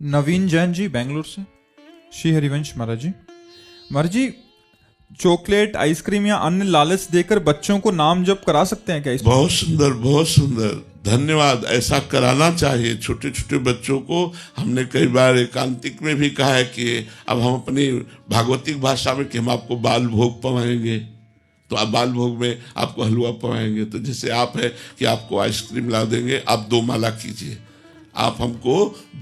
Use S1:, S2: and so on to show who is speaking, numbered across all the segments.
S1: नवीन जैन जी बेंगलोर से। श्री हरिवंश महाराज जी। महाराज जी, chocolate, ice cream या अन्य लालच देकर बच्चों को नाम जप करा सकते हैं क्या? इस
S2: बहुत सुंदर, बहुत सुंदर, धन्यवाद। ऐसा कराना चाहिए छोटे छोटे बच्चों को। हमने कई बार एकांतिक में भी कहा है कि अब हम अपनी भागवतिक भाषा में कि हम आपको बाल भोग पवाएंगे, तो आप बाल भोग में आपको हलवा पवाएंगे। तो जैसे आप है कि आपको आइसक्रीम ला देंगे, आप 2 माला कीजिए, आप हमको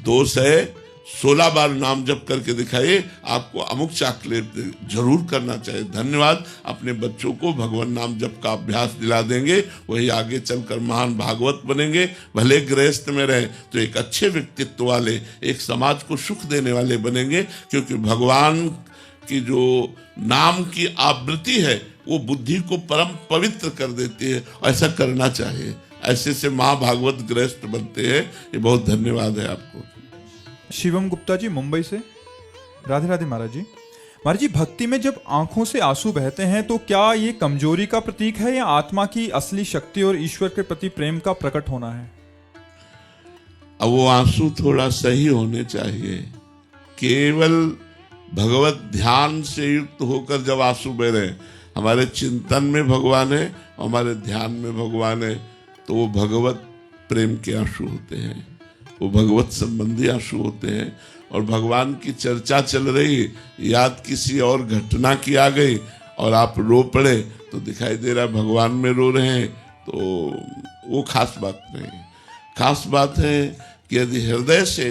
S2: 2 से 16 बार नाम जप करके दिखाइए, आपको अमुक चॉकलेट जरूर करना चाहिए। धन्यवाद। अपने बच्चों को भगवान नाम जप का अभ्यास दिला देंगे, वही आगे चलकर महान भागवत बनेंगे। भले गृहस्थ में रहे तो एक अच्छे व्यक्तित्व वाले, एक समाज को सुख देने वाले बनेंगे, क्योंकि भगवान की जो नाम की आवृत्ति है वो बुद्धि को परम पवित्र कर देती है। ऐसा करना चाहिए, ऐसे से महाभागवत गृहस्थ बनते हैं। ये बहुत धन्यवाद है आपको।
S1: शिवम गुप्ता जी मुंबई से। राधे राधे महाराज जी। महाराज जी, भक्ति में जब आंखों से आंसू बहते हैं तो क्या ये कमजोरी का प्रतीक है या आत्मा की असली शक्ति और ईश्वर के प्रति प्रेम का प्रकट होना है?
S2: अब वो आंसू थोड़ा सही होने चाहिए। केवल भगवत ध्यान से युक्त होकर जब आंसू बह रहे, हमारे चिंतन में भगवान है, हमारे ध्यान में भगवान है, तो वो भगवत प्रेम के आंसू होते हैं, वो भगवत संबंधी आंसू होते हैं। और भगवान की चर्चा चल रही, याद किसी और घटना की आ गई और आप रो पड़े, तो दिखाई दे रहा भगवान में रो रहे हैं, तो वो खास बात नहीं। खास बात है कि यदि हृदय से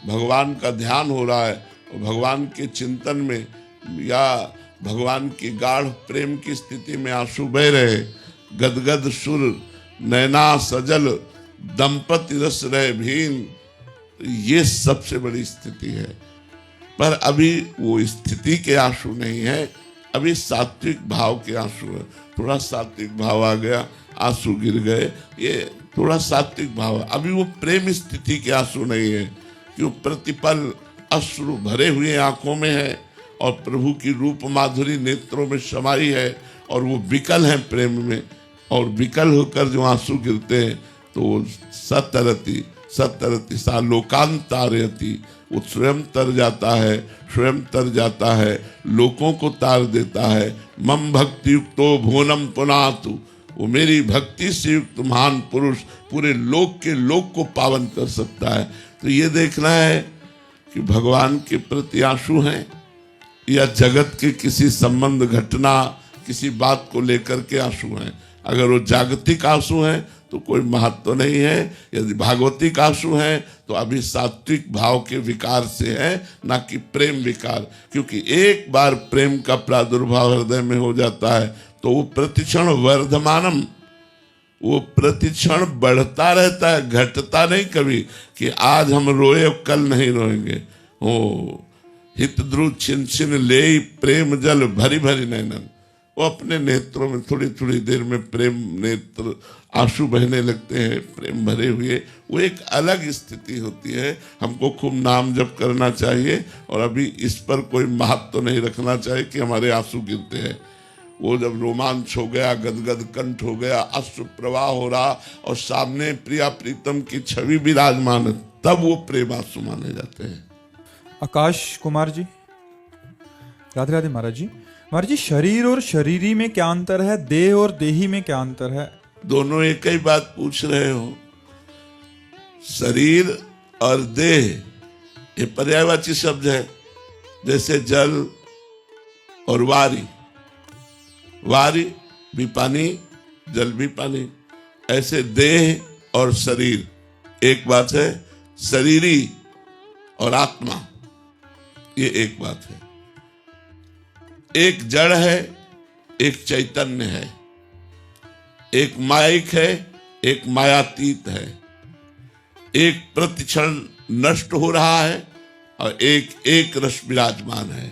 S2: भगवान का ध्यान हो रहा है और भगवान के चिंतन में या भगवान की गाढ़ प्रेम की स्थिति में आंसू बह रहे, गदगद सुर नैना सजल दंपति रस रहे भीन, ये सबसे बड़ी स्थिति है। पर अभी वो स्थिति के आंसू नहीं है, अभी सात्विक भाव के आंसू है। थोड़ा सात्विक भाव आ गया, आंसू गिर गए, ये थोड़ा सात्विक भाव है। अभी वो प्रेम स्थिति के आंसू नहीं है कि वो प्रतिपल अश्रु भरे हुए आंखों में है और प्रभु की रूप माधुरी नेत्रों में समाई है, और वो विकल है प्रेम में। और विकल होकर जो आंसू गिरते हैं तो वो सतरति सतरति सा लोकांतारयति, वो स्वयं तर जाता है, स्वयं तर जाता है, लोगों को तार देता है। मम भक्ति युक्तो भुवनम पुनातु, वो मेरी भक्ति से युक्त महान पुरुष पूरे लोक के लोक को पावन कर सकता है। तो ये देखना है कि भगवान के प्रति आंसू हैं या जगत के किसी संबंध, घटना, किसी बात को लेकर के आंसू हैं। अगर वो जागतिक आंसू हैं तो कोई महत्व नहीं है। यदि भागवतिक आंसू हैं तो अभी सात्विक भाव के विकार से है, ना कि प्रेम विकार। क्योंकि एक बार प्रेम का प्रादुर्भाव हृदय में हो जाता है तो वो प्रतिक्षण वर्धमानम, वो प्रतिक्षण बढ़ता रहता है, घटता नहीं कभी कि आज हम रोए और कल नहीं रोएंगे। हो हित ध्रुव छिन छिन ले प्रेम जल भरी भरी नैनन, वो अपने नेत्रों में थोड़ी थोड़ी देर में प्रेम नेत्र आंसू बहने लगते हैं, प्रेम भरे हुए। वो एक अलग स्थिति होती है। हमको खूब नाम जप करना चाहिए और अभी इस पर कोई महत्व नहीं रखना चाहिए कि हमारे आंसू गिरते हैं। वो जब रोमांच हो गया, गदगद कंठ हो गया, अश्रु प्रवाह हो रहा और सामने प्रिया प्रीतम की छवि विराजमान है, तब वो प्रेम आंसू माने जाते हैं।
S1: आकाश कुमार जी। राधे राधे महाराज जी। महाराज जी, शरीर और शरीरी में क्या अंतर है? देह और देही में क्या अंतर है?
S2: दोनों एक ही बात पूछ रहे हो। शरीर और देह ये पर्यायवाची शब्द है। जैसे जल और वारी, वारी भी पानी, जल भी पानी, ऐसे देह और शरीर एक बात है। शरीरी और आत्मा ये एक बात है। एक जड़ है, एक चैतन्य है, एक मायिक है, एक मायातीत है, एक प्रतिक्षण नष्ट हो रहा है और एक रस विराजमान है।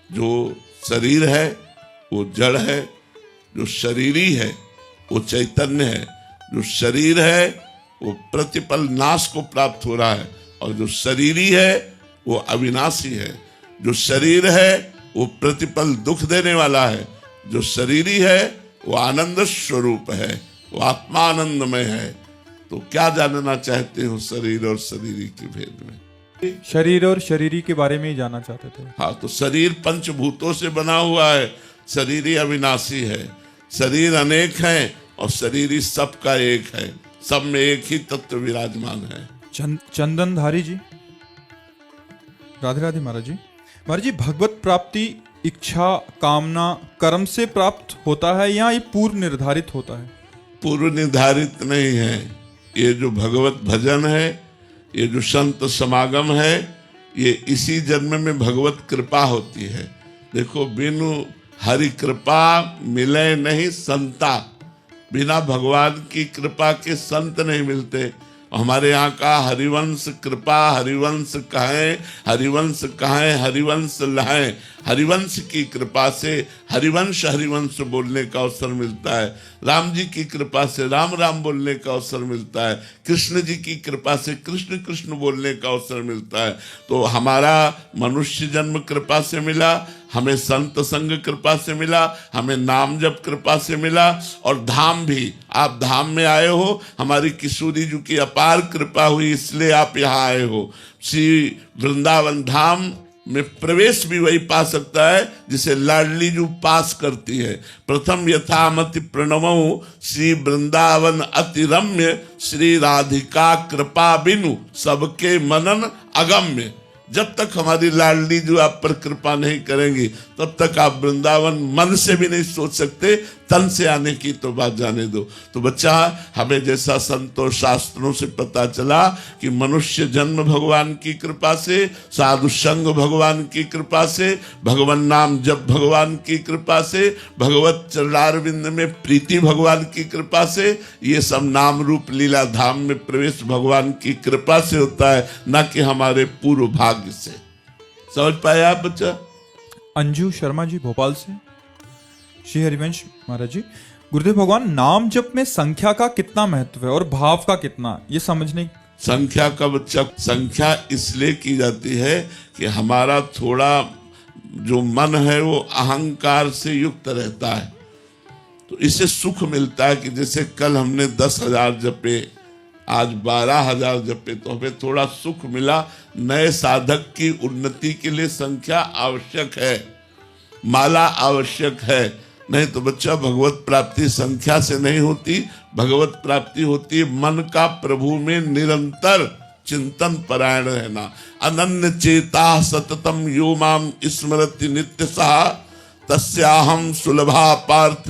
S2: जो शरीर है वो जड़ है, जो शरीरी है वो चैतन्य है, जो शरीर है वो प्रतिपल नाश को प्राप्त हो रहा है, और जो शरीरी है वो अविनाशी है। जो शरीर है वो प्रतिपल दुख देने वाला है, जो शरीरी है वो आनंद स्वरूप है, वो आत्मानंदमय है। तो क्या जानना चाहते हो शरीर और शरीरी के भेद में?
S1: शरीर और शरीरी के बारे में ही जानना चाहते थे।
S2: हाँ, तो शरीर पंचभूतों से बना हुआ है, शरीर ही अविनाशी है। शरीर अनेक हैं और शरीर सबका एक है, सब में एक ही तत्व विराजमान है।
S1: चंदनधारी जी, राधे राधे महाराज जी। महाराज जी, भगवत प्राप्ति इच्छा कामना कर्म से प्राप्त होता है या ये पूर्व निर्धारित होता है?
S2: पूर्व निर्धारित नहीं है। ये जो भगवत भजन है, ये जो संत समागम है, ये इसी जन्म में भगवत कृपा होती है। देखो, बिनु हरि कृपा मिले नहीं संता, बिना भगवान की कृपा के संत नहीं मिलते। हमारे यहाँ का हरिवंश कृपा, हरिवंश कहें, हरिवंश कहें, हरिवंश लहें। हरिवंश की कृपा से हरिवंश हरिवंश बोलने का अवसर मिलता है। राम जी की कृपा से राम राम बोलने का अवसर मिलता है। कृष्ण जी की कृपा से कृष्ण कृष्ण बोलने का अवसर मिलता है। तो हमारा मनुष्य जन्म कृपा से मिला, हमें संत संग कृपा से मिला, हमें नाम जप कृपा से मिला, और धाम भी, आप धाम में आए हो, हमारी किशोरी जी की अपार कृपा हुई, इसलिए आप यहाँ आए हो। श्री वृंदावन धाम में प्रवेश भी वही पा सकता है जिसे लाडली जो पास करती है। प्रथम यथामति प्रणमो श्री वृंदावन अति रम्य, श्री राधिका कृपा बिनु सबके मनन अगम्य। जब तक हमारी लाडली जो आप पर कृपा नहीं करेंगी, तब तक आप वृंदावन मन से भी नहीं सोच सकते, तन से आने की तो बात जाने दो। तो बच्चा, हमें जैसा संतों शास्त्रों से पता चला कि मनुष्य जन्म भगवान की कृपा से, साधु संग भगवान की कृपा से, भगवान नाम जप भगवान की कृपा से, भगवत चरणारविंद में प्रीति भगवान की कृपा से, ये सब नाम रूप लीला धाम में प्रवेश भगवान की कृपा से होता है, न कि हमारे पूर्व भाग्य से। समझ पाए आप बच्चा?
S1: अंजू शर्मा जी भोपाल से। श्री हरिवंश महाराज जी, गुरुदेव भगवान, नाम जप में संख्या का कितना महत्व है और भाव का कितना, ये समझने।
S2: संख्या का बच्चा, संख्या इसलिए की जाती है कि हमारा थोड़ा जो मन है वो अहंकार से युक्त रहता है, तो इससे सुख मिलता है। कि जैसे कल हमने 10,000 जपे, आज 12,000 जपे, तो हमें थोड़ा सुख मिला। नए साधक की उन्नति के लिए संख्या आवश्यक है, माला आवश्यक है। नहीं तो बच्चा, भगवत प्राप्ति संख्या से नहीं होती। भगवत प्राप्ति होती है मन का प्रभु में निरंतर चिंतन परायण रहना। अनन्य चेता सततम यो माम स्मरति नित्य सा, तस्याहम सुलभा पार्थ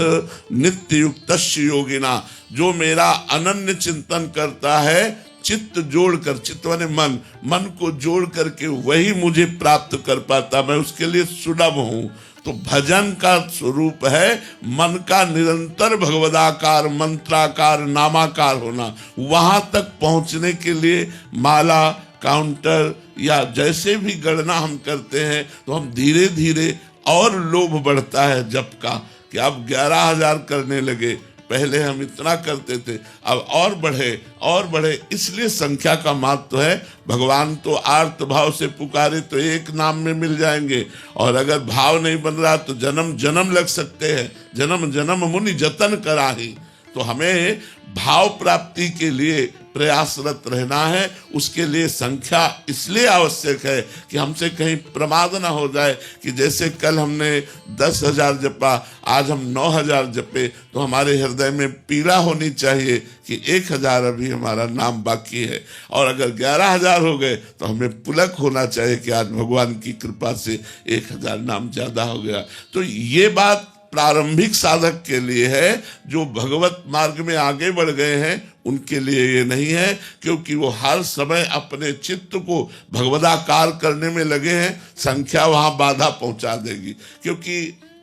S2: नित्य युक्तस्य योगिना। जो मेरा अनन्य चिंतन करता है, चित्त जोड़कर, चित्त माने मन, मन को जोड़ करके वही मुझे प्राप्त कर पाता, मैं उसके लिए सुलभ हूं। तो भजन का स्वरूप है मन का निरंतर भगवदाकार, मंत्राकार, नामाकार होना। वहां तक पहुंचने के लिए माला, काउंटर या जैसे भी गणना हम करते हैं, तो हम धीरे धीरे और लोभ बढ़ता है जप का, कि अब 11,000 करने लगे, पहले हम इतना करते थे, अब और बढ़े और बढ़े। इसलिए संख्या का महत्व है। भगवान तो आर्त भाव से पुकारे तो एक नाम में मिल जाएंगे, और अगर भाव नहीं बन रहा तो जन्म जन्म लग सकते हैं। जन्म जन्म मुनि जतन कराही। तो हमें भाव प्राप्ति के लिए प्रयासरत रहना है। उसके लिए संख्या इसलिए आवश्यक है कि हमसे कहीं प्रमाद ना हो जाए, कि जैसे कल हमने 10,000 जपा, आज हम 9,000 जपे, तो हमारे हृदय में पीड़ा होनी चाहिए कि 1,000 अभी हमारा नाम बाकी है। और अगर 11,000 हो गए तो हमें पुलक होना चाहिए कि आज भगवान की कृपा से 1,000 नाम ज्यादा हो गया। तो ये बात प्रारंभिक साधक के लिए है। जो भगवत मार्ग में आगे बढ़ गए हैं उनके लिए ये नहीं है, क्योंकि वो हर समय अपने चित्त को भगवदाकार करने में लगे हैं। संख्या वहां बाधा पहुंचा देगी। क्योंकि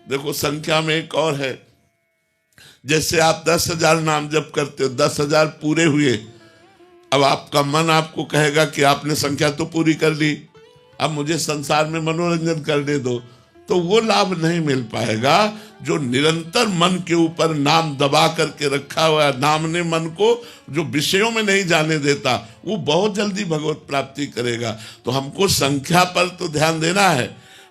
S2: देखो, संख्या में एक और है, जैसे आप 10,000 नाम जप करते हो, 10,000 पूरे हुए, अब आपका मन आपको कहेगा कि आपने संख्या तो पूरी कर ली, अब मुझे संसार में मनोरंजन करने दो, तो वो लाभ नहीं मिल पाएगा। जो निरंतर मन के ऊपर नाम दबा करके रखा हुआ है, नाम ने मन को जो विषयों में नहीं जाने देता, वो बहुत जल्दी भगवत प्राप्ति करेगा। तो हमको संख्या पर तो ध्यान देना है,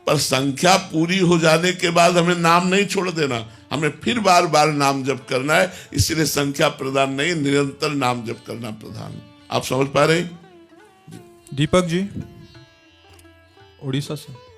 S2: पर संख्या पूरी हो जाने के बाद हमें नाम नहीं छोड़ देना, हमें फिर बार बार नाम जप करना है। इसलिए संख्या प्रधान नहीं, निरंतर नाम जप करना प्रधान। आप समझ पा रहे?
S1: दीपक जी, उड़ीसा से।